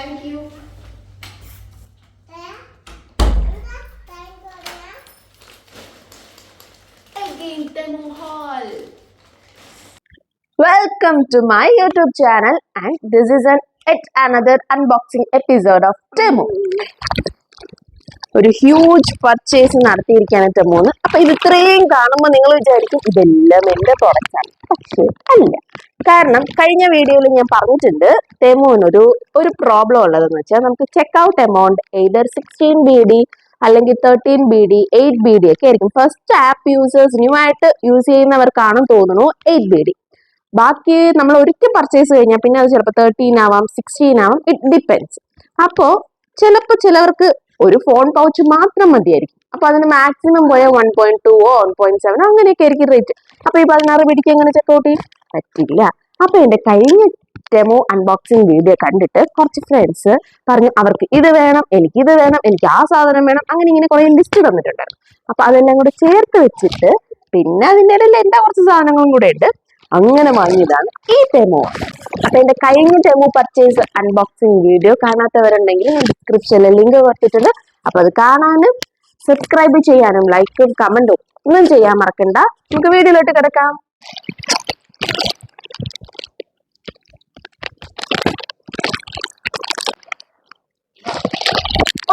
Thank you. Again, Temu Hall. Welcome to my YouTube channel and this is yet another unboxing episode of Temu. ഒരു huge purchase നടത്തിയിരിക്കുകയാണ് ടെമൂന്ന്. അപ്പൊ ഇത് ഇത്രയും കാണുമ്പോൾ നിങ്ങൾ വിചാരിക്കും ഇതെല്ലാം എന്റെ പ്രോഡക്റ്റ് ആണ്. പക്ഷേ അല്ല. കാരണം കഴിഞ്ഞ വീഡിയോയിൽ ഞാൻ പറഞ്ഞിട്ടുണ്ട് ടെമുവിനൊരു പ്രോബ്ലം ഉള്ളതെന്ന് വെച്ചാൽ നമുക്ക് check out amount either 16 BD അല്ലെങ്കിൽ 13 BD 8 BD ഒക്കെ ആയിരിക്കും. ഫസ്റ്റ് ആപ്പ് യൂസേഴ്സ് ന്യൂ ആയിട്ട് യൂസ് ചെയ്യുന്നവർക്കാണെന്ന് തോന്നുന്നു 8 BD. ബാക്കി നമ്മൾ ഒരിക്കൽ പർച്ചേസ് കഴിഞ്ഞാൽ പിന്നെ അത് ചിലപ്പോൾ 13 ആവാം 16 ആവാം, ഇറ്റ് ഡിപ്പെൻസ്. അപ്പോൾ ചിലപ്പോൾ ചിലവർക്ക് ഒരു ഫോൺ പൗച്ച് മാത്രം മതിയായിരിക്കും. അപ്പൊ അതിന് മാക്സിമം പോയാൽ 1.2 1.7 അങ്ങനെയൊക്കെ ആയിരിക്കും റേറ്റ്. അപ്പൊ ഈ 16 BDക്ക് എങ്ങനെ ചെക്കൗട്ട് ചെയ്യും? പറ്റില്ല. അപ്പൊ എന്റെ കഴിഞ്ഞ ഡെമോ അൺബോക്സിംഗ് വീഡിയോ കണ്ടിട്ട് കുറച്ച് ഫ്രണ്ട്സ് പറഞ്ഞു അവർക്ക് ഇത് വേണം, എനിക്ക് ഇത് വേണം, എനിക്ക് ആ സാധനം വേണം, അങ്ങനെ ഇങ്ങനെ കുറെ ലിസ്റ്റ് തന്നിട്ടുണ്ടായിരുന്നു. അപ്പൊ അതെല്ലാം കൂടെ ചേർത്ത് വെച്ചിട്ട് പിന്നെ അതിൻ്റെ ഇടയിൽ എന്താ കുറച്ച് സാധനങ്ങളും കൂടെ ഉണ്ട്, അങ്ങനെ വാങ്ങിയതാണ് ഈ ടെമോ. അപ്പൊ എന്റെ കഴിഞ്ഞ ടെമോ പർച്ചേസ് അൺബോക്സിംഗ് വീഡിയോ കാണാത്തവരുണ്ടെങ്കിൽ ഡിസ്ക്രിപ്ഷനിൽ ലിങ്ക് കൊടുത്തിട്ടുണ്ട്. അപ്പൊ അത് കാണാനും സബ്സ്ക്രൈബ് ചെയ്യാനും ലൈക്കും കമന്റും ഒന്നും ചെയ്യാൻ മറക്കണ്ട. നമുക്ക് വീഡിയോയിലോട്ട് കിടക്കാം.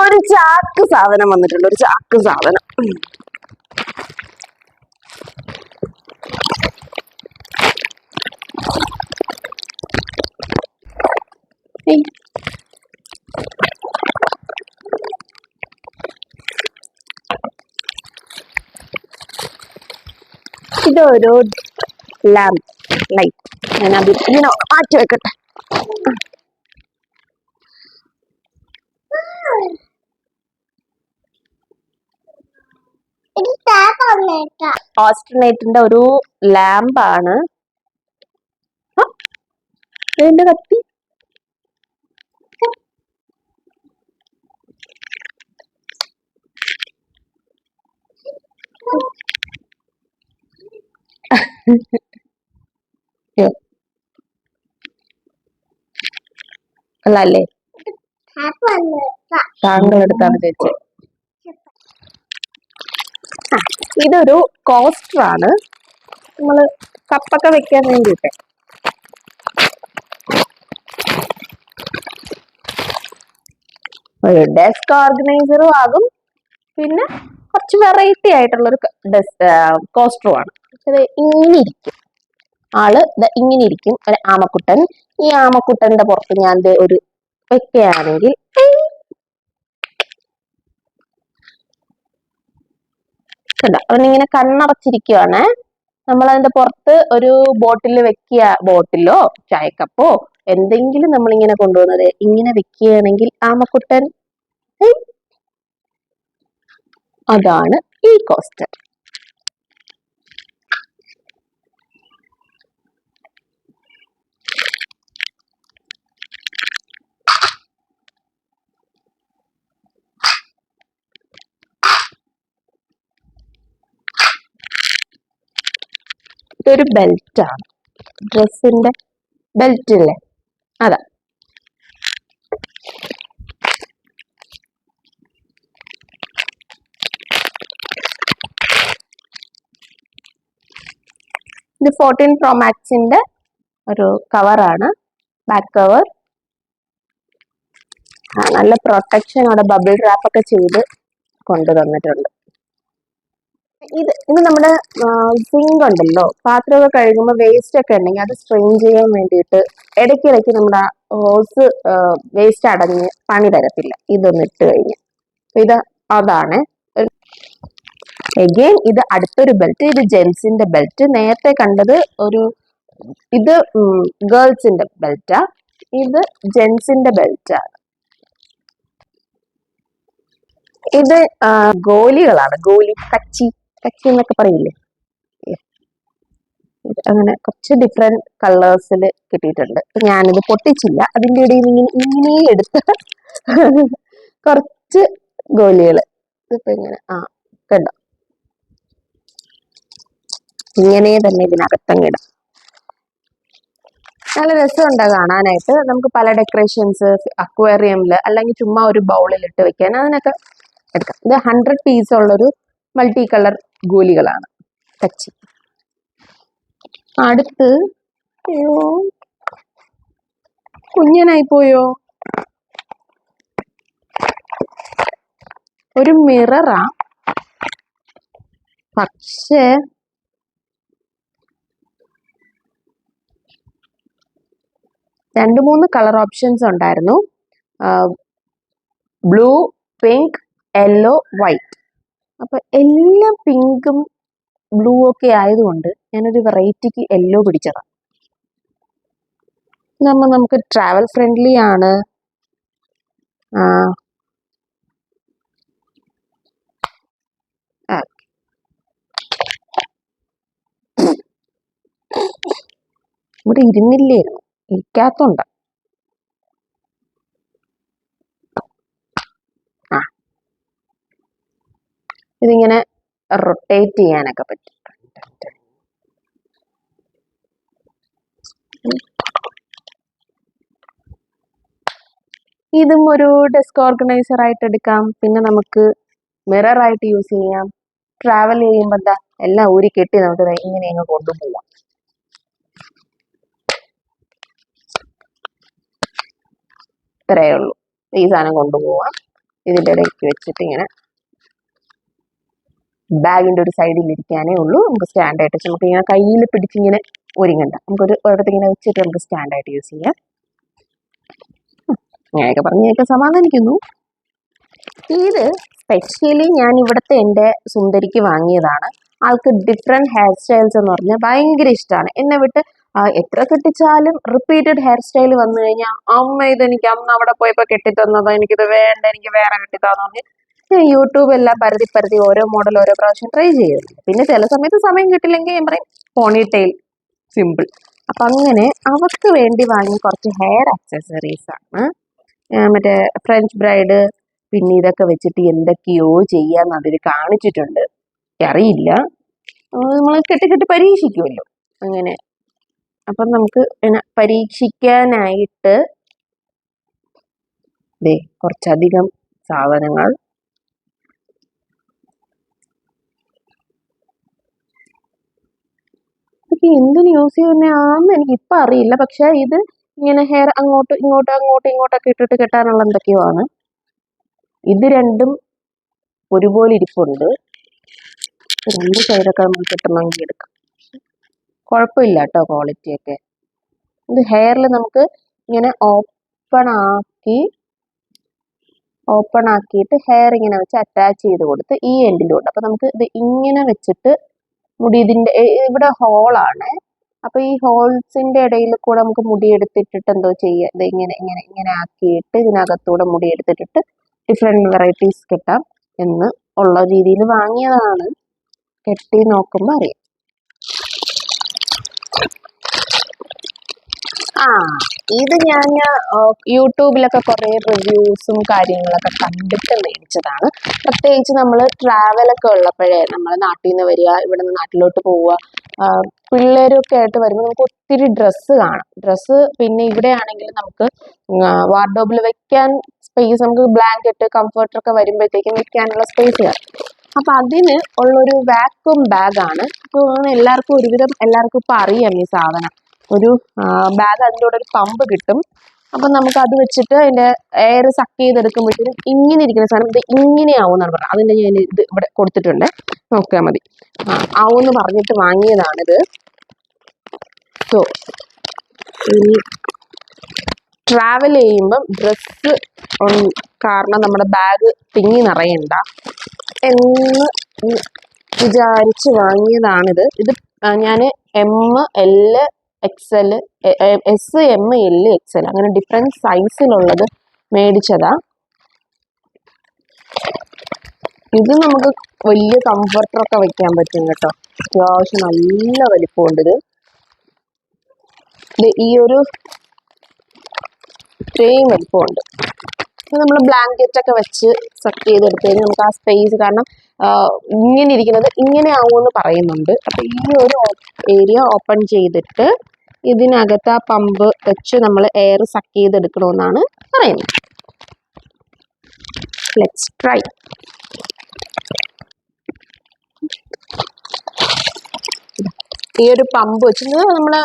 ഒരു ചാക്ക് സാധനം വന്നിട്ടുണ്ട്, ഒരു ചാക്ക് സാധനം. ഇതൊരു ലാമ്പ് ലൈറ്റ്. ഞാനത് ഇങ്ങനെ മാറ്റി വെക്കട്ടെ. ഓസ്ട്രനേറ്റിന്റെ ഒരു ലാമ്പാണ്. ഇതിന്റെ കത്തി അല്ലേ? താങ്കൾ എടുത്താണ് ചേച്ചി. ഇതൊരു കോസ്റ്റർ ആണ്, നമ്മള് കപ്പൊക്കെ വെക്കാൻ വേണ്ടിയിട്ട്. ഒരു ഡെസ്ക് ഓർഗനൈസറും ആകും, പിന്നെ കുറച്ച് വെറൈറ്റി ആയിട്ടുള്ളൊരു കോസ്റ്ററും ആണ്. ഇങ്ങനെ ഇരിക്കും ആള്, ഇങ്ങനെ ഇരിക്കും ഒരു ആമക്കുട്ടൻ. ഈ ആമക്കുട്ടന്റെ പുറത്ത് ഞാൻ ഒരു വെക്കുകയാണെങ്കിൽ കണ്ടോ, അവനിങ്ങനെ കണ്ണടച്ചിരിക്കുകയാണ്. നമ്മൾ അതിന്റെ പുറത്ത് ഒരു ബോട്ടിൽ വെക്കുക, ബോട്ടിലോ ചായക്കപ്പോ എന്തെങ്കിലും നമ്മളിങ്ങനെ കൊണ്ടുവന്നത് ഇങ്ങനെ വെക്കുകയാണെങ്കിൽ ആമക്കുട്ടൻ. അതാണ് ഈ കോസ്റ്റർ. ഇതൊരു ബെൽറ്റ് ആണ്, ഡ്രസ്സിന്റെ ബെൽറ്റ് ഇല്ലേ അതാ. ഇത് 14 Pro Maxന്റെ ഒരു കവറാണ്, ബാക്ക് കവർ. നല്ല പ്രൊട്ടക്ഷൻ, അവിടെ ബബിൾ റാപ്പ് ഒക്കെ ചെയ്ത് കൊണ്ടുതന്നിട്ടുണ്ട്. ഇത് നമ്മുടെ സിങ്ക് ഉണ്ടല്ലോ, പാത്രമൊക്കെ കഴുകുമ്പോൾ വേസ്റ്റ് ഒക്കെ ഉണ്ടെങ്കിൽ അത് സ്ട്രെയിൻ ചെയ്യാൻ വേണ്ടിയിട്ട് ഇടയ്ക്കിടയ്ക്ക് നമ്മുടെ ഹോസ് വേസ്റ്റ് അടഞ്ഞ് പണി തരത്തില്ല ഇതൊന്ന് ഇട്ട് കഴിഞ്ഞ്. ഇത് അതാണ്. എഗെയിൻ ഇത് അടുത്തൊരു ബെൽറ്റ്, ഇത് ജെൻസിന്റെ ബെൽറ്റ്. നേരത്തെ കണ്ടത് ഇത് ഗേൾസിന്റെ ബെൽറ്റാ, ഇത് ജെൻസിന്റെ ബെൽറ്റാണ്. ഇത് ഗോലികളാണ്, ഗോലി, കച്ചി എന്നൊക്കെ പറയില്ലേ, അങ്ങനെ കുറച്ച് ഡിഫറെന്റ് കളേഴ്സിൽ കിട്ടിയിട്ടുണ്ട്. ഞാനിത് പൊട്ടിച്ചില്ല, അതിൻ്റെ ഇടയിൽ ഇങ്ങനെ എടുത്ത് കുറച്ച് ഗോലികള്. ഇതിപ്പോ ഇങ്ങനെ കണ്ടോ, ഇങ്ങനെ തന്നെ ഇതിനകത്തങ്ങിടാം. നല്ല രസമുണ്ട് കാണാനായിട്ട്. നമുക്ക് പല ഡെക്കറേഷൻസ് അക്വേറിയമിൽ അല്ലെങ്കിൽ ചുമ്മാ ഒരു ബൗളിൽ ഇട്ട് വെക്കാൻ അതിനൊക്കെ എടുക്കാം. ഇത് 100 പീസ് ഉള്ളൊരു മൾട്ടി കളർ ഗോലികളാണ്. കച്ചി അടുത്ത് അയ്യോ കുഞ്ഞനായി പോയോ. ഒരു മിററാ, പക്ഷേ 2-3 കളർ ഓപ്ഷൻസ് ഉണ്ടായിരുന്നു. Blue, pink, yellow, white. അപ്പൊ എല്ലാം പിങ്കും ബ്ലൂ ഒക്കെ ആയതുകൊണ്ട് ഞാനൊരു വെറൈറ്റിക്ക് യെല്ലോ പിടിച്ചതാണ്. നമുക്ക് ട്രാവൽ ഫ്രണ്ട്ലി ആണ്. ഇവിടെ ഇരുന്നില്ലായിരുന്നു, ഇരിക്കാത്തോണ്ട. ഇതിങ്ങനെ റൊട്ടേറ്റ് ചെയ്യാനൊക്കെ പറ്റും. ഇതും ഒരു ഡെസ്ക് ഓർഗനൈസർ ആയിട്ട് എടുക്കാം. പിന്നെ നമുക്ക് മിറർ ആയിട്ട് യൂസ് ചെയ്യാം. ട്രാവൽ ചെയ്യുമ്പോൾ എന്താ എല്ലാം ഊരി കെട്ടി നമുക്ക് ഇങ്ങനെ അങ്ങ് കൊണ്ടുപോവാം. ഇത്രയേ ഉള്ളൂ. ഈ സാധനം കൊണ്ടുപോവാം. ഇതിൻ്റെ ഇടയ്ക്ക് വെച്ചിട്ട് ഇങ്ങനെ ബാഗിന്റെ ഒരു സൈഡിൽ ഇരിക്കാനേ ഉള്ളൂ. നമുക്ക് സ്റ്റാൻഡായിട്ട് നമുക്ക് ഇങ്ങനെ കയ്യിൽ പിടിച്ചിങ്ങനെ ഒരുങ്ങണ്ട. നമുക്കൊരു ഒരിടത്ത് ഇങ്ങനെ വെച്ചിട്ട് നമുക്ക് സ്റ്റാൻഡായിട്ട് യൂസ് ചെയ്യാം. അങ്ങനെയൊക്കെ പറഞ്ഞൊക്കെ സമാധാനിക്കുന്നു. ഇത് സ്പെഷ്യലി ഞാൻ ഇവിടുത്തെ എൻ്റെ സുന്ദരിക്ക് വാങ്ങിയതാണ്. ആൾക്ക് ഡിഫറെൻറ്റ് ഹെയർ സ്റ്റൈൽസ് എന്ന് പറഞ്ഞാൽ ഭയങ്കര ഇഷ്ടമാണ്. എന്നെ വിട്ട് എത്ര കെട്ടിച്ചാലും റിപ്പീറ്റഡ് ഹെയർ സ്റ്റൈൽ വന്നു കഴിഞ്ഞാൽ അമ്മ ഇതെനിക്ക് അന്ന് അവിടെ പോയപ്പോൾ കെട്ടിത്തന്നതോ, എനിക്കിത് വേണ്ട, എനിക്ക് വേറെ കെട്ടിത്താന്ന് പറഞ്ഞ് യൂട്യൂബ് എല്ലാം പരതി ഓരോ മോഡൽ ഓരോ പ്രാവശ്യം ട്രൈ ചെയ്യുന്നു. പിന്നെ ചില സമയത്ത് സമയം കിട്ടില്ലെങ്കിൽ ഞാൻ പറയും പോണി ടെയിൽ സിമ്പിൾ. അപ്പൊ അങ്ങനെ അവർക്ക് വേണ്ടി വാങ്ങിയ കുറച്ച് ഹെയർ ആക്സസറീസ് ആണ്. മറ്റേ ഫ്രഞ്ച് ബ്രൈഡ്. പിന്നെ ഇതൊക്കെ വെച്ചിട്ട് എന്തൊക്കെയോ ചെയ്യാന്ന് അതിൽ കാണിച്ചിട്ടുണ്ട്. അറിയില്ല, നമ്മൾ കെട്ടി പരീക്ഷിക്കുമല്ലോ അങ്ങനെ. അപ്പം നമുക്ക് പരീക്ഷിക്കാനായിട്ട് കുറച്ചധികം സാധനങ്ങൾ. എന്തിനു യൂസ് ചെയ്യുന്നതാണെന്ന് എനിക്ക് ഇപ്പം അറിയില്ല. പക്ഷെ ഇത് ഇങ്ങനെ ഹെയർ ഇങ്ങോട്ടൊക്കെ ഇട്ടിട്ട് കെട്ടാനുള്ള എന്തൊക്കെയോ ആണ്. ഇത് രണ്ടും ഒരുപോലെ ഇരിപ്പുണ്ട്. 2 സൈഡൊക്കെ നമുക്ക് കിട്ടണമെങ്കിൽ എടുക്കാം. കുഴപ്പമില്ല കേട്ടോ ക്വാളിറ്റി ഒക്കെ. ഇത് ഹെയറിൽ നമുക്ക് ഇങ്ങനെ ഓപ്പൺ ആക്കിയിട്ട് ഹെയർ ഇങ്ങനെ വെച്ച് അറ്റാച്ച് ചെയ്ത് കൊടുത്ത് ഈ എൻഡിലോട്ട്. അപ്പൊ നമുക്ക് ഇത് ഇങ്ങനെ വെച്ചിട്ട് മുടി ഇതിന്റെ ഇവിടെ ഹോളാണ്. അപ്പൊ ഈ ഹോൾസിന്റെ ഇടയിൽ കൂടെ നമുക്ക് മുടി എടുത്തിട്ടിട്ട് എന്തോ ചെയ്യാം. ഇത് ഇങ്ങനെ ആക്കിയിട്ട് ഇതിനകത്തൂടെ മുടി എടുത്തിട്ടിട്ട് ഡിഫറെന്റ് വെറൈറ്റീസ് കിട്ടാം എന്ന് ഉള്ള രീതിയിൽ വാങ്ങിയതാണ്. കെട്ടി നോക്കുമ്പോൾ അറിയാം. ഇത് ഞാൻ യൂട്യൂബിലൊക്കെ കുറെ റിവ്യൂസും കാര്യങ്ങളൊക്കെ കണ്ടിട്ട് മേടിച്ചതാണ്. പ്രത്യേകിച്ച് നമ്മൾ ട്രാവലൊക്കെ ഉള്ളപ്പോഴേ നമ്മൾ നാട്ടിൽ നിന്ന് വരിക, ഇവിടെ നിന്ന് നാട്ടിലോട്ട് പോവുക, പിള്ളേരൊക്കെ ആയിട്ട് വരുമ്പോൾ നമുക്ക് ഒത്തിരി ഡ്രസ്സ് കാണാം. ഡ്രസ്സ് പിന്നെ ഇവിടെ ആണെങ്കിൽ നമുക്ക് വാർഡ്രോബിൽ വെക്കാൻ സ്പേസ്, നമുക്ക് ബ്ലാങ്കറ്റ് കംഫർട്ടറൊക്കെ വരുമ്പോഴത്തേക്കും വെക്കാനുള്ള സ്പേസ് കാണും. അപ്പൊ അതിന് ഉള്ളൊരു വാക്വം ബാഗാണ്. അപ്പോൾ എല്ലാവർക്കും ഇപ്പൊ അറിയാം ഈ സാധനം. ഒരു ബാഗ്, അതിൻ്റെ കൂടെ ഒരു പമ്പ് കിട്ടും. അപ്പൊ നമുക്ക് അത് വെച്ചിട്ട് അതിന്റെ എയർ സക്ക് ചെയ്തെടുക്കുമ്പോഴത്തേക്കും ഇങ്ങനെ ഇരിക്കുന്ന സാധനം ഇത് ഇങ്ങനെ ആവുമെന്നാണ് പറഞ്ഞത്. അതിന്റെ ഞാൻ ഇത് ഇവിടെ കൊടുത്തിട്ടുണ്ട്, നോക്കിയാൽ മതി. ആവുമെന്ന് പറഞ്ഞിട്ട് വാങ്ങിയതാണിത്. സോ ഇനി ട്രാവൽ ചെയ്യുമ്പം ഡ്രസ്സ് കാരണം നമ്മുടെ ബാഗ് തിങ്ങി നിറയണ്ട എന്ന് വിചാരിച്ച് വാങ്ങിയതാണിത്. ഇത് ഞാൻ ML XL SML XL അങ്ങനെ ഡിഫറെന്റ് സൈസിലുള്ളത് മേടിച്ചതാ. ഇത് നമുക്ക് വലിയ കംഫർട്ടറൊക്കെ വെക്കാൻ പറ്റും കേട്ടോ. അത്യാവശ്യം നല്ല വലിപ്പമുണ്ട് ഇത്. ഈ ഒരു ഇത്രയും വലിപ്പമുണ്ട്. നമ്മൾ ബ്ലാങ്കറ്റ് ഒക്കെ വെച്ച് സെറ്റ് ചെയ്തെടുത്ത് കഴിഞ്ഞാൽ നമുക്ക് ആ സ്പേസ്, കാരണം ഇങ്ങനെ ഇരിക്കുന്നത് ഇങ്ങനെ ആവുമെന്ന് പറയുന്നുണ്ട്. അപ്പൊ ഈ ഒരു ഏരിയ ഓപ്പൺ ചെയ്തിട്ട് ഇതിനകത്ത് ആ പമ്പ് വെച്ച് നമ്മൾ എയർ സക്ക് ചെയ്തെടുക്കണമെന്നാണ് പറയുന്നത്. Let's try. ഈ ഒരു പമ്പ് വെച്ചിട്ട് നമ്മളെ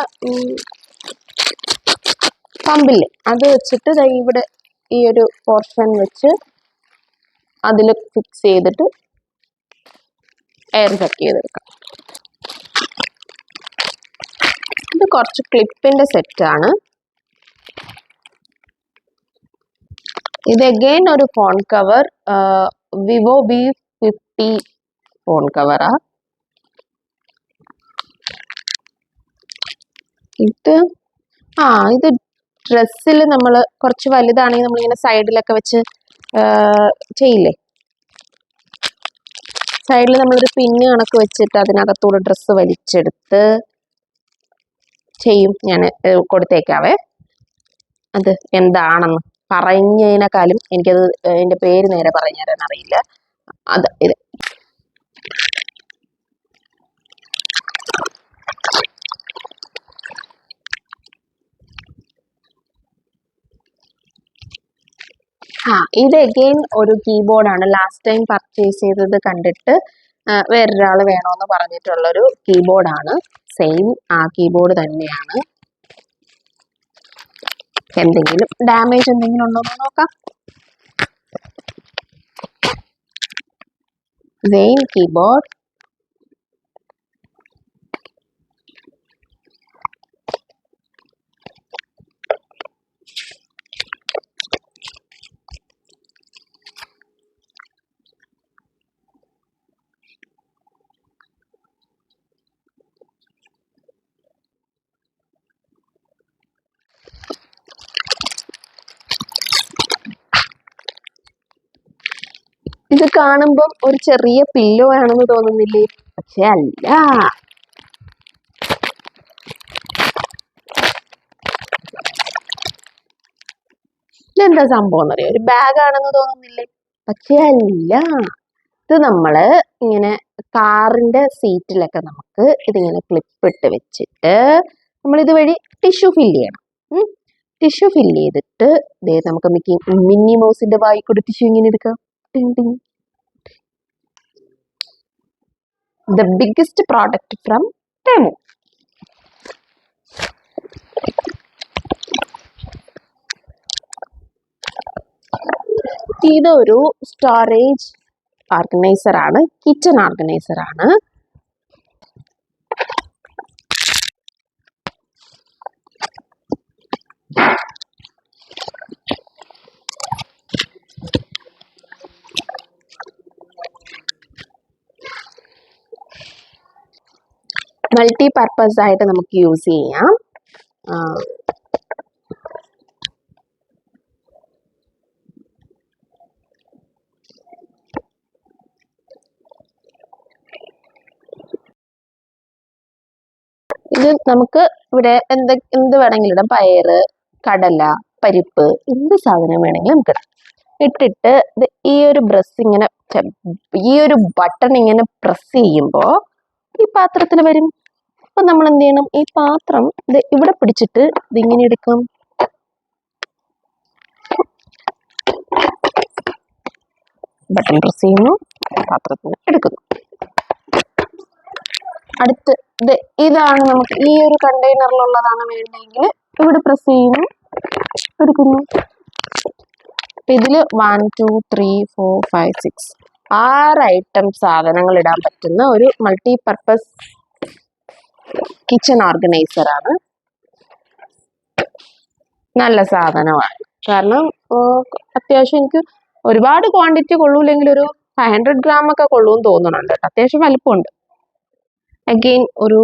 പമ്പില്ലേ അത് വെച്ചിട്ട് ഇവിടെ ഈ ഒരു പോർഷൻ വെച്ച് അതിൽ ഫിക്സ് ചെയ്തിട്ട് എയർ സക്ക് ചെയ്തെടുക്കാം. ഇത് കുറച്ച് ക്ലിപ്പിന്റെ സെറ്റാണ്. ഇത് അഗൈൻ ഒരു phone cover, Vivo V50 phone കവറാ. ഇത് ഇത് ഡ്രസ്സിൽ നമ്മൾ കുറച്ച് വലുതാണെങ്കിൽ നമ്മളിങ്ങനെ സൈഡിലൊക്കെ വെച്ച് ചെയ്യില്ലേ, സൈഡിൽ നമ്മളൊരു പിന്ന് കണക്ക് വെച്ചിട്ട് അതിനകത്തൂടെ ഡ്രസ്സ് വലിച്ചെടുത്ത് ചെയ്യും. ഞാൻ കൊടുത്തേക്കാവേ. അത് എന്താണെന്ന് പറഞ്ഞതിനേക്കാളും എനിക്കത് എൻ്റെ പേര് നേരെ പറഞ്ഞു തരാൻ അറിയില്ല. ഇത് ഇത് അഗെയിൻ ഒരു കീബോർഡാണ്. ലാസ്റ്റ് ടൈം പർച്ചേസ് ചെയ്തത് കണ്ടിട്ട് വേറൊരാൾ വേണമെന്ന് പറഞ്ഞിട്ടുള്ളൊരു കീബോർഡാണ്. സെയിം ആ കീബോർഡ് തന്നെയാണ്. എന്തെങ്കിലും ഡാമേജ് എന്തെങ്കിലും ഉണ്ടോ എന്ന് നോക്കാം. Same keyboard. ഇത് കാണുമ്പോൾ ഒരു ചെറിയ പില്ലോ ആണെന്ന് തോന്നുന്നില്ലേ? പക്ഷെ അല്ല. ഇതെന്താ സംഭവം എന്നറിയോ? ഒരു ബാഗ് ആണെന്ന് തോന്നുന്നില്ലേ? പക്ഷെ അല്ല. ഇത് നമ്മള് ഇങ്ങനെ കാറിന്റെ സീറ്റിലൊക്കെ നമുക്ക് ഇതിങ്ങനെ ക്ലിപ്പ് ഇട്ട് വെച്ചിട്ട് നമ്മൾ ഇതുവഴി ടിഷ്യൂ ഫില്ല് ചെയ്യണം. ടിഷ്യൂ ഫില്ല് ചെയ്തിട്ട് നമുക്ക് മിന്നി മൗസിന്റെ വായി കൂടെ ടിഷ്യൂ ഇങ്ങനെ എടുക്കാം. ടിങ് ടിങ്. The biggest product from Temu. ഇതൊരു സ്റ്റോറേജ് ഓർഗനൈസർ ആണ്, കിച്ചൺ ഓർഗനൈസർ ആണ്. മൾട്ടി പർപ്പസ് ആയിട്ട് നമുക്ക് യൂസ് ചെയ്യാം. ഇത് നമുക്ക് ഇവിടെ എന്ത് വേണമെങ്കിലും ഇടാം. പയറ്, കടല, പരിപ്പ്, എന്ത് സാധനം വേണമെങ്കിലും നമുക്ക് ഇടാം. ഇട്ടിട്ട് ഈ ഒരു ഈ ഒരു ബട്ടൺ ഇങ്ങനെ പ്രസ് ചെയ്യുമ്പോൾ ഈ പാത്രത്തിൽ വരും. അപ്പൊ നമ്മൾ എന്ത് ചെയ്യണം? ഈ പാത്രം ഇവിടെ പിടിച്ചിട്ട് ഇതിങ്ങനെ എടുക്കാം. ബട്ടൺ പ്രസ് ചെയ്യുന്നു, പാത്രത്തിന് എടുക്കുന്നു. അടുത്ത് ഇതാണ് നമുക്ക് ഈ ഒരു കണ്ടെയ്നറിലുള്ളതാണ് വേണ്ടെങ്കിൽ ഇവിടെ പ്രസ് ചെയ്യുന്നു, എടുക്കുന്നു. അപ്പൊ ഇതില് 1 2 3 4 5 6 6 ഐറ്റം സാധനങ്ങൾ ഇടാൻ പറ്റുന്ന ഒരു മൾട്ടി പർപ്പസ് കിച്ചൺ ഓർഗനൈസർ ആണ്. നല്ല സാധനമാണ്. കാരണം അത്യാവശ്യം എനിക്ക് ഒരുപാട് ക്വാണ്ടിറ്റി കൊള്ളൂല്ലെങ്കിൽ ഒരു 500 gram ഒക്കെ കൊള്ളൂന്ന് തോന്നുന്നുണ്ട്. അത്യാവശ്യം വലിപ്പമുണ്ട്. അഗെയിൻ ഒരു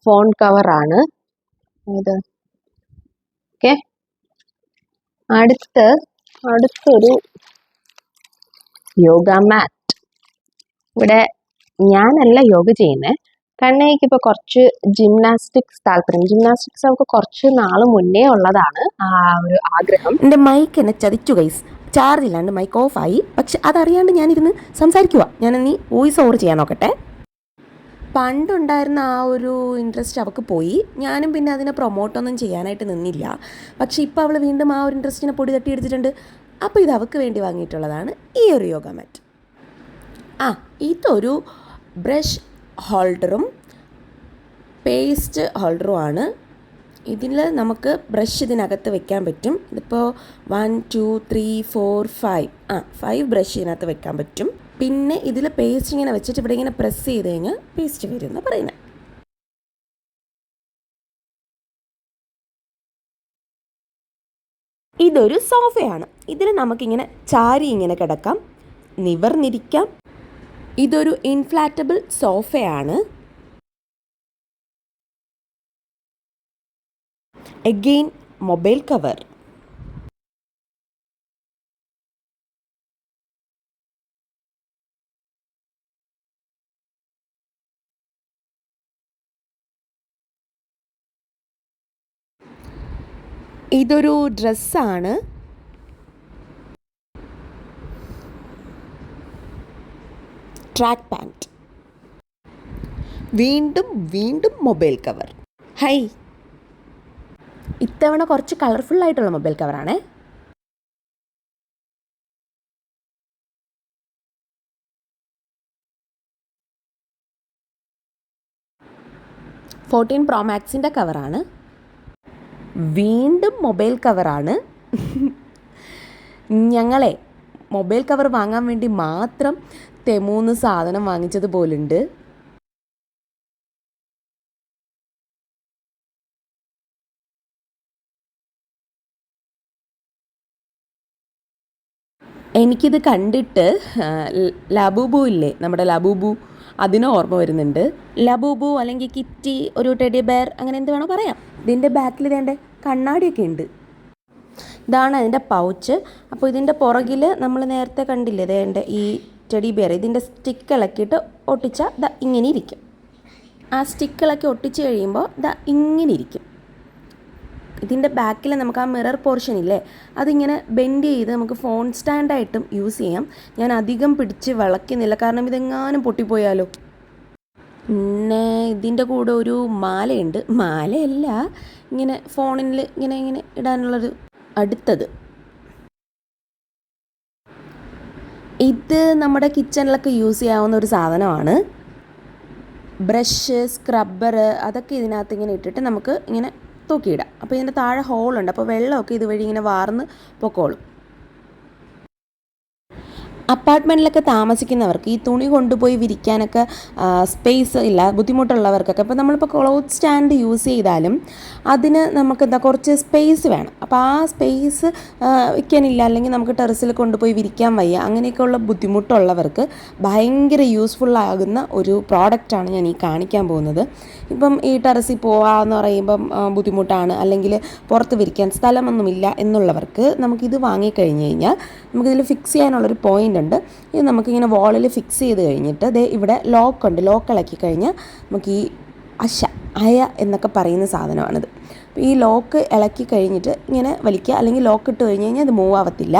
ഫോൺ കവർ ആണ് ഇത്. ഓക്കെ, അടുത്തൊരു യോഗ മാറ്റ്. ഇവിടെ ഞാനല്ല യോഗ ചെയ്യുന്നത്, കണ്ണയ്ക്ക് ഇപ്പൊ കുറച്ച് ജിംനാസ്റ്റിക്സ് താല്പര്യം. ജിംനാസ്റ്റിക്സ് നമുക്ക് കുറച്ച് നാള് മുന്നേ ഉള്ളതാണ് ആ ഒരു ആഗ്രഹം. എൻ്റെ മൈക്ക് എന്നെ ചതിച്ചു ഗൈസ്. ചാർജ് ഇല്ലാണ്ട് മൈക്ക് ഓഫ് ആയി. പക്ഷെ അതറിയാണ്ട് ഞാനിരുന്ന് സംസാരിക്കുക. ഞാൻ നീ വോയിസ് ഓവർ ചെയ്യാൻ നോക്കട്ടെ. പണ്ടുണ്ടായിരുന്ന ആ ഒരു ഇൻട്രസ്റ്റ് അവൾക്ക് പോയി. ഞാനും പിന്നെ അതിനെ പ്രൊമോട്ടൊന്നും ചെയ്യാനായിട്ട് നിന്നില്ല. പക്ഷേ ഇപ്പോൾ അവൾ വീണ്ടും ആ ഒരു ഇൻട്രസ്റ്റിനെ പൊടി തട്ടി എടുത്തിട്ടുണ്ട്. അപ്പോൾ ഇത് അവൾക്ക് വേണ്ടി വാങ്ങിയിട്ടുള്ളതാണ് ഈ ഒരു യോഗ മാറ്റ്. ഇതൊരു ബ്രഷ് ഹോൾഡറും പേസ്റ്റ് ഹോൾഡറുമാണ്. ഇതിൽ നമുക്ക് ബ്രഷ് ഇതിനകത്ത് വെക്കാൻ പറ്റും. ഇതിപ്പോൾ 1 2 3 4 5 ബ്രഷ് ഇതിനകത്ത് വെക്കാൻ പറ്റും. പിന്നെ ഇതിൽ പേസ്റ്റ് ഇങ്ങനെ വെച്ചിട്ട് ഇവിടെ ഇങ്ങനെ പ്രസ് ചെയ്ത് കഴിഞ്ഞാൽ പേസ്റ്റ് വരും എന്ന് പറയുന്നത്. ഇതൊരു സോഫയാണ്. ഇതിൽ നമുക്കിങ്ങനെ ചാരി ഇങ്ങനെ കിടക്കാം, നിവർന്നിരിക്കാം. ഇതൊരു ഇൻഫ്ലാറ്റബിൾ സോഫയാണ്. Again mobile cover. ഇതൊരു ഡ്രസ്സാണ്. Track pant. വീണ്ടും മൊബൈൽ കവർ. ഇത്തവണ കുറച്ച് കളർഫുള്ളായിട്ടുള്ള മൊബൈൽ കവറാണേ. ഫോർട്ടീൻ പ്രോ മാക്സിൻ്റെ കവറാണ്. വീണ്ടും മൊബൈൽ കവറാണ്. ഞങ്ങളെ മൊബൈൽ കവർ വാങ്ങാൻ വേണ്ടി മാത്രം തെമൂന്ന് സാധനം വാങ്ങിച്ചത് പോലുണ്ട്. എനിക്കിത് കണ്ടിട്ട് ലബൂബു ഇല്ലേ, നമ്മുടെ ലബൂബു, അതിന് ഓർമ്മ വരുന്നുണ്ട്. ലബൂബു അല്ലെങ്കിൽ കിറ്റി, ഒരു ടെഡി ബെയർ, അങ്ങനെ എന്ത് വേണോ പറയാം. ഇതിൻ്റെ ബാക്കിൽ ഇതേണ്ട കണ്ണാടിയൊക്കെ ഉണ്ട്. ഇതാണ് അതിൻ്റെ പൗച്ച്. അപ്പോൾ ഇതിൻ്റെ പുറകിൽ നമ്മൾ നേരത്തെ കണ്ടില്ലേ ഇതേണ്ട ഈ ടെഡി ബെയർ, ഇതിൻ്റെ സ്റ്റിക്ക് ഇളക്കിയിട്ട് ഒട്ടിച്ചാൽ ദാ ഇങ്ങനെ ഇരിക്കും. ആ സ്റ്റിക്ക് ഇളക്കി ഒട്ടിച്ച് കഴിയുമ്പോൾ ദാ ഇങ്ങനെ ഇരിക്കും. ഇതിൻ്റെ ബാക്കിൽ നമുക്ക് ആ മിറർ പോർഷൻ ഇല്ലേ, അതിങ്ങനെ ബെൻഡ് ചെയ്ത് നമുക്ക് ഫോൺ സ്റ്റാൻഡായിട്ടും യൂസ് ചെയ്യാം. ഞാൻ അധികം പിടിച്ച് വിളക്കുന്നില്ല, കാരണം ഇതെങ്ങാനും പൊട്ടിപ്പോയാലോ. പിന്നെ ഇതിൻ്റെ കൂടെ ഒരു മാലയുണ്ട്. മാലയല്ല, ഇങ്ങനെ ഫോണിൽ ഇങ്ങനെ ഇടാനുള്ളൊരു. അടുത്തത് ഇത് നമ്മുടെ കിച്ചണിലൊക്കെ യൂസ് ചെയ്യാവുന്ന ഒരു സാധനമാണ്. ബ്രഷ്, സ്ക്രബ്ബർ, അതൊക്കെ ഇതിനകത്ത് ഇങ്ങനെ ഇട്ടിട്ട് നമുക്ക് ഇങ്ങനെ തൂക്കിയിടാം. അപ്പോൾ ഇതിൻ്റെ താഴെ ഹോളുണ്ട്, അപ്പോൾ വെള്ളമൊക്കെ ഇതുവഴി ഇങ്ങനെ വാർന്ന് പൊക്കോളും. അപ്പാർട്ട്മെൻറ്റിലൊക്കെ താമസിക്കുന്നവർക്ക് ഈ തുണി കൊണ്ടുപോയി വിരിക്കാനൊക്കെ സ്പേസ് ഇല്ല, ബുദ്ധിമുട്ടുള്ളവർക്കൊക്കെ. അപ്പോൾ നമ്മളിപ്പോൾ ക്ലോത്ത് സ്റ്റാൻഡ് യൂസ് ചെയ്താലും അതിന് നമുക്ക് കുറച്ച് സ്പേസ് വേണം. അപ്പോൾ ആ സ്പേസ് വയ്ക്കാനില്ല, അല്ലെങ്കിൽ നമുക്ക് ടെറസിൽ കൊണ്ടുപോയി വിരിക്കാൻ വയ്യ, അങ്ങനെയൊക്കെയുള്ള ബുദ്ധിമുട്ടുള്ളവർക്ക് ഭയങ്കര യൂസ്ഫുള്ളാകുന്ന ഒരു പ്രോഡക്റ്റാണ് ഞാൻ ഈ കാണിക്കാൻ പോകുന്നത്. ഇപ്പം ഈ ടെറസിൽ പോവാന്ന് പറയുമ്പം ബുദ്ധിമുട്ടാണ്, അല്ലെങ്കിൽ പുറത്ത് വിരിക്കാൻ സ്ഥലമൊന്നുമില്ല എന്നുള്ളവർക്ക് നമുക്കിത് വാങ്ങിക്കഴിഞ്ഞ് കഴിഞ്ഞാൽ നമുക്കിതിൽ ഫിക്സ് ചെയ്യാനുള്ളൊരു പോയിൻ്റ് ഉണ്ട്. ഇത് നമുക്കിങ്ങനെ വാളിൽ ഫിക്സ് ചെയ്ത് കഴിഞ്ഞിട്ട് ദേ ഇവിടെ ലോക്കുണ്ട്. ലോക്ക് ഇളക്കി കഴിഞ്ഞാൽ നമുക്ക് ഈ അയ എന്നൊക്കെ പറയുന്ന സാധനമാണിത്. അപ്പോൾ ഈ ലോക്ക് ഇളക്കി കഴിഞ്ഞിട്ട് ഇങ്ങനെ വലിക്കുക, അല്ലെങ്കിൽ ലോക്ക് ഇട്ട് കഴിഞ്ഞ് കഴിഞ്ഞാൽ അത് മൂവ് ആവത്തില്ല.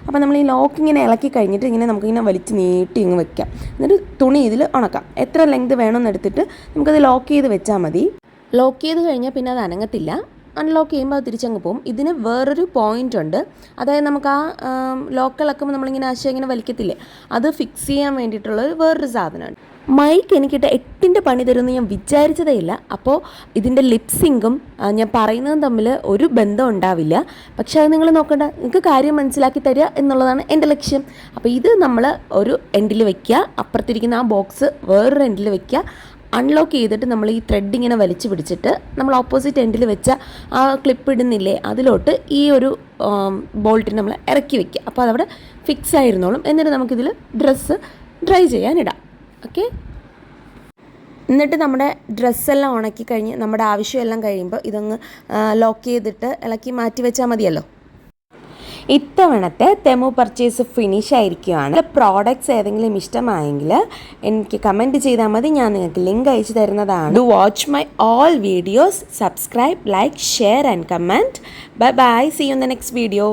അപ്പോൾ നമ്മൾ ഈ ലോക്ക് ഇങ്ങനെ ഇളക്കി കഴിഞ്ഞിട്ട് ഇങ്ങനെ നമുക്കിങ്ങനെ വലിച്ച് നീട്ടി ഇങ്ങ് വെക്കാം. എന്നിട്ട് തുണി ഇതിൽ ഉണക്കാം. എത്ര ലെങ്ത് വേണമെന്ന് എടുത്തിട്ട് നമുക്കത് ലോക്ക് ചെയ്ത് വെച്ചാൽ മതി. ലോക്ക് ചെയ്ത് കഴിഞ്ഞാൽ പിന്നെ അത് അനങ്ങത്തില്ല. അൺലോക്ക് ചെയ്യുമ്പോൾ അത് തിരിച്ചങ്ങ് പോകും. ഇതിന് വേറൊരു പോയിൻ്റ് ഉണ്ട്. അതായത് നമുക്ക് ആ ലോക്ക് ഇളക്കുമ്പോൾ നമ്മളിങ്ങനെ ഇങ്ങനെ വലിക്കത്തില്ലേ, അത് ഫിക്സ് ചെയ്യാൻ വേണ്ടിയിട്ടുള്ള വേറൊരു സാധനമാണ്. മൈക്ക് എനിക്കിട്ട് 8ൻ്റെ പണി തരുമെന്ന് ഞാൻ വിചാരിച്ചതേ ഇല്ല. അപ്പോൾ ഇതിൻ്റെ ലിപ്സിങ്കും ഞാൻ പറയുന്നതും തമ്മിൽ ഒരു ബന്ധം ഉണ്ടാവില്ല. പക്ഷേ അത് നിങ്ങൾ നോക്കണ്ട, നിങ്ങൾക്ക് കാര്യം മനസ്സിലാക്കി തരിക എന്നുള്ളതാണ് എൻ്റെ ലക്ഷ്യം. അപ്പോൾ ഇത് നമ്മൾ ഒരു എൻഡിൽ വയ്ക്കുക, അപ്പുറത്തിരിക്കുന്ന ആ ബോക്സ് വേറൊരു എൻഡിൽ വയ്ക്കുക. അൺലോക്ക് ചെയ്തിട്ട് നമ്മൾ ഈ ത്രെഡ് ഇങ്ങനെ വലിച്ചു പിടിച്ചിട്ട് നമ്മൾ ഓപ്പോസിറ്റ് എൻഡിൽ വെച്ച ആ ക്ലിപ്പ് ഇടുന്നില്ലേ, അതിലോട്ട് ഈ ഒരു ബോൾട്ടിന് നമ്മൾ ഇറക്കി വയ്ക്കുക. അപ്പോൾ അതവിടെ ഫിക്സ് ആയിരുന്നോളും. എന്നിട്ട് നമുക്കിതിൽ ഡ്രസ്സ് ഡ്രൈ ചെയ്യാനിടാം. ഓക്കെ, എന്നിട്ട് നമ്മുടെ ഡ്രസ്സെല്ലാം ഉണക്കി കഴിഞ്ഞ് നമ്മുടെ ആവശ്യമെല്ലാം കഴിയുമ്പോൾ ഇതൊന്ന് ലോക്ക് ചെയ്തിട്ട് ഇളക്കി മാറ്റി വെച്ചാൽ മതിയല്ലോ. ഇത്തവണത്തെ തെമു പർച്ചേസ് ഫിനിഷ് ആയിരിക്കുകയാണ്. പ്രോഡക്റ്റ്സ് ഏതെങ്കിലും ഇഷ്ടമായെങ്കിൽ എനിക്ക് കമൻറ്റ് ചെയ്താൽ മതി, ഞാൻ നിങ്ങൾക്ക് ലിങ്ക് അയച്ചു തരുന്നതാണ്. Do watch my all videos, subscribe, like, share and comment. Bye bye, see you in the next video.